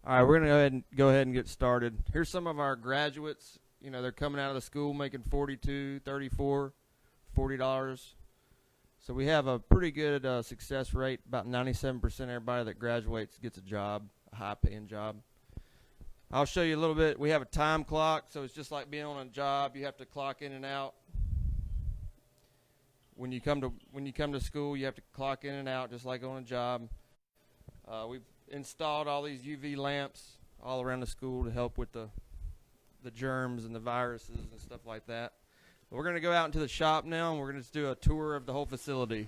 All right, we're gonna go ahead and get started. Here's some of our graduates. You know, they're coming out of the school making 42, 34, $40. So we have a pretty good success rate. About 97% of everybody that graduates gets a job, a high-paying job. I'll show you a little bit. We have a time clock, so it's just like being on a job. You have to clock in and out. When you come to school, you have to clock in and out just like on a job. We've installed all these UV lamps all around the school to help with the germs and the viruses and stuff like that. But we're going to go out into the shop now, and we're going to do a tour of the whole facility.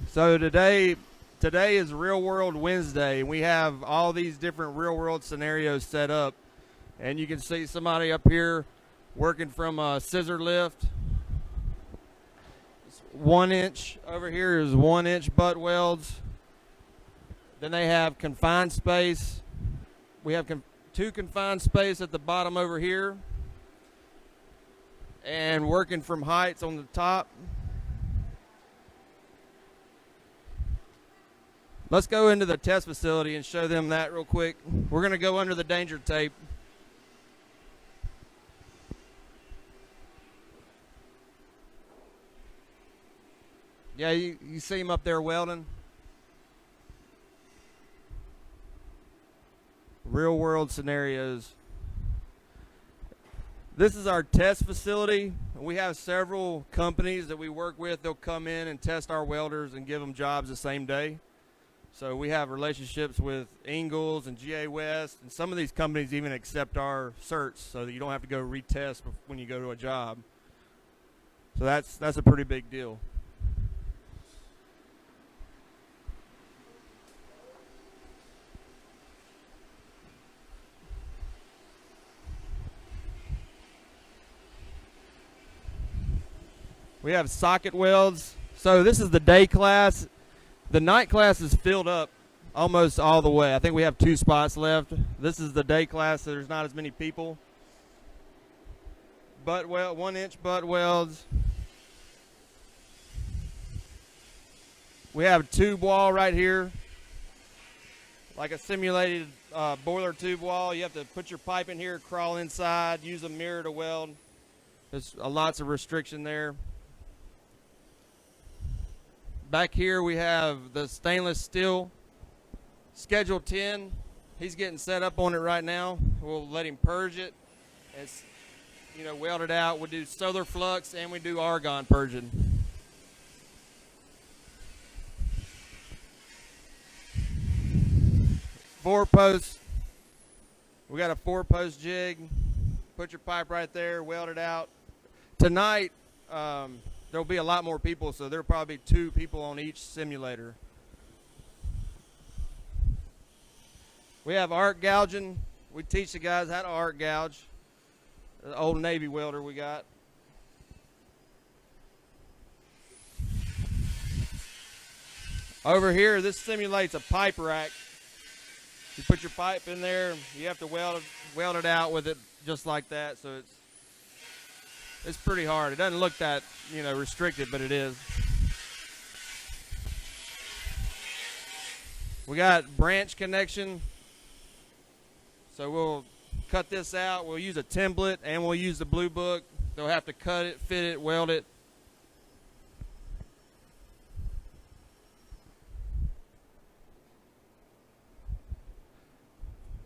So today is Real World Wednesday, and we have all these different real world scenarios set up. And you can see somebody up here working from a scissor lift. 1 inch. Over here is 1 inch butt welds. Then they have confined space. We have two confined space at the bottom over here. And working from heights on the top. Let's go into the test facility and show them that real quick. We're going to go under the danger tape. Yeah, you see him up there welding? Real world scenarios. This is our test facility. We have several companies that we work with. They'll come in and test our welders and give them jobs the same day. So we have relationships with Ingalls and GA West, and some of these companies even accept our certs so that you don't have to go retest when you go to a job. So that's a pretty big deal. We have socket welds. So this is the day class. The night class is filled up almost all the way. I think we have 2 spots left. This is the day class, so there's not as many people. Butt weld, 1 inch butt welds. We have a tube wall right here, like a simulated boiler tube wall. You have to put your pipe in here, crawl inside, use a mirror to weld. There's lots of restriction there. Back here we have the stainless steel Schedule 10. He's getting set up on it right now. We'll let him purge it. It's, weld it out. We'll do solar flux and we do argon purging. Four post. We got a 4-post jig. Put your pipe right there, weld it out. Tonight, there'll be a lot more people, so there'll probably be 2 people on each simulator. We have arc gouging. We teach the guys how to arc gouge. The old Navy welder we got. Over here, this simulates a pipe rack. You put your pipe in there. You have to weld it out with it just like that, so it's pretty hard. It doesn't look that, restricted, but it is. We got branch connection. So we'll cut this out. We'll use a template and we'll use the blue book. They'll have to cut it, fit it, weld it.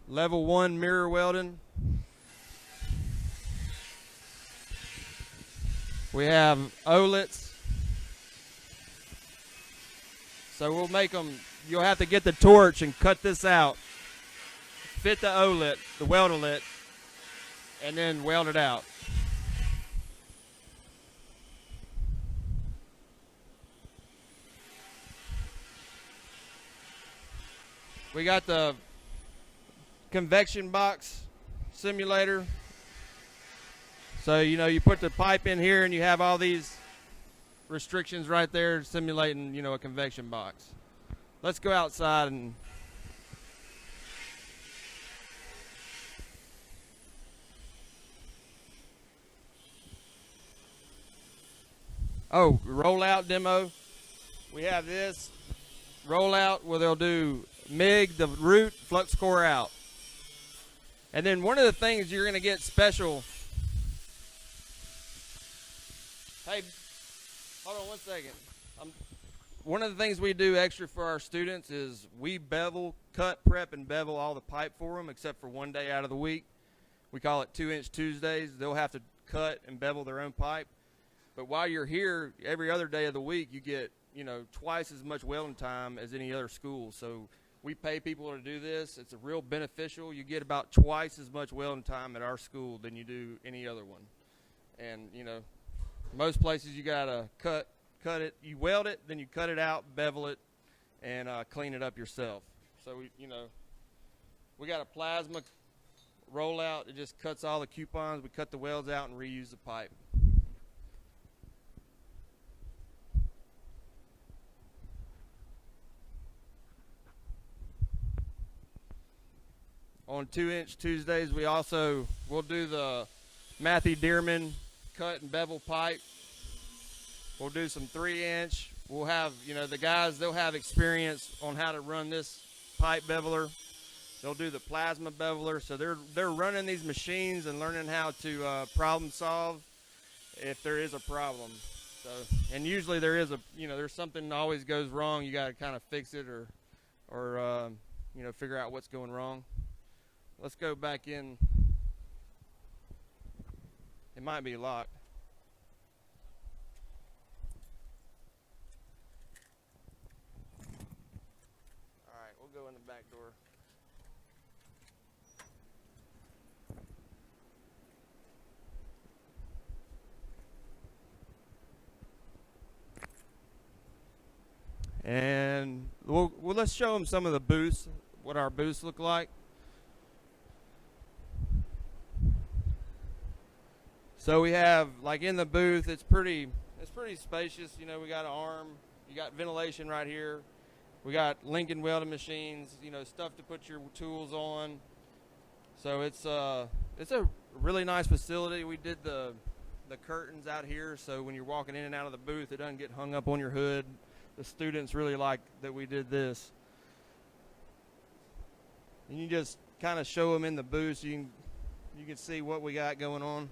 Level 1 mirror welding. We have OLETs. So we'll make them, you'll have to get the torch and cut this out. Fit the OLET, the weldolet, and then weld it out. We got the convection box simulator. So, you put the pipe in here and you have all these restrictions right there simulating, a convection box. Let's go outside and rollout demo. we have this rollout where they'll do MIG, the root, flux core out. And then one of the things you're going to get special. Hey, hold on 1 second. One of the things we do extra for our students is we bevel, cut, prep, and bevel all the pipe for them except for one day out of the week. We call it 2-inch Tuesdays. They'll have to cut and bevel their own pipe. But while you're here, every other day of the week, you get, twice as much welding time as any other school. So we pay people to do this. It's a real beneficial. You get about twice as much welding time at our school than you do any other one. And, most places you got to cut it, you weld it, then you cut it out, bevel it, and clean it up yourself. So, we got a plasma rollout. It just cuts all the coupons. We cut the welds out and reuse the pipe. On 2-inch Tuesdays, we'll do the Matthew Dearman cut and bevel pipe. We'll do some 3-inch. We'll have, the guys, they'll have experience on how to run this pipe beveler. They'll do the plasma beveler. So they're running these machines and learning how to problem solve if there is a problem. So, and usually there is there's something that always goes wrong. You got to kind of fix it or figure out what's going wrong. Let's go back in. It might be locked. All right, we'll go in the back door. And let's show them some of the booths, what our booths look like. So we have, like in the booth, it's pretty spacious. We got an arm, you got ventilation right here. We got Lincoln welding machines, stuff to put your tools on. So it's a really nice facility. We did the curtains out here, so when you're walking in and out of the booth, it doesn't get hung up on your hood. The students really like that we did this. And you just kind of show them in the booth so you can see what we got going on.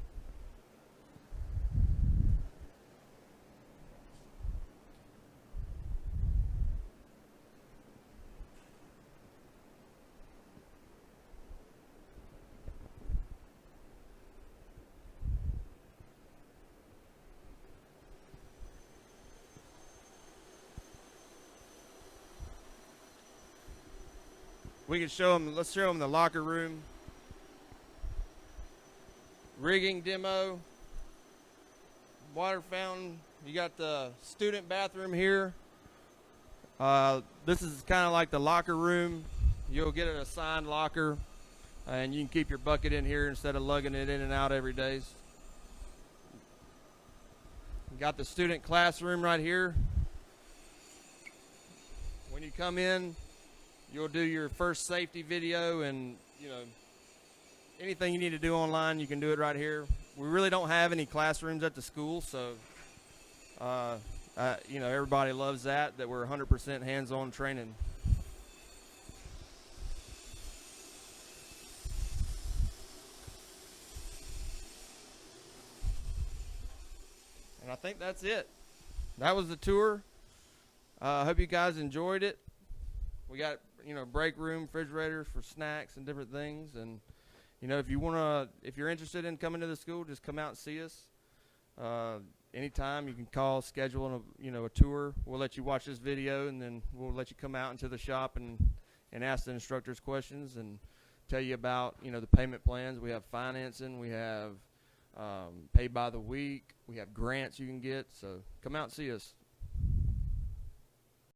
We can show them, let's show them the locker room. Rigging demo. Water fountain. You got the student bathroom here. This is kind of like the locker room. You'll get an assigned locker, and you can keep your bucket in here instead of lugging it in and out every day. You got the student classroom right here. When you come in, you'll do your first safety video, and anything you need to do online, you can do it right here. We really don't have any classrooms at the school, so everybody loves that we're 100% hands-on training. And I think that's it. That was the tour. I hope you guys enjoyed it. We got break room, refrigerators for snacks and different things. And if you're interested in coming to the school, just come out and see us. Anytime you can call, schedule a tour. We'll let you watch this video, and then we'll let you come out into the shop and ask the instructors questions and tell you about the payment plans. We have financing, we have pay by the week, we have grants you can get. So come out and see us.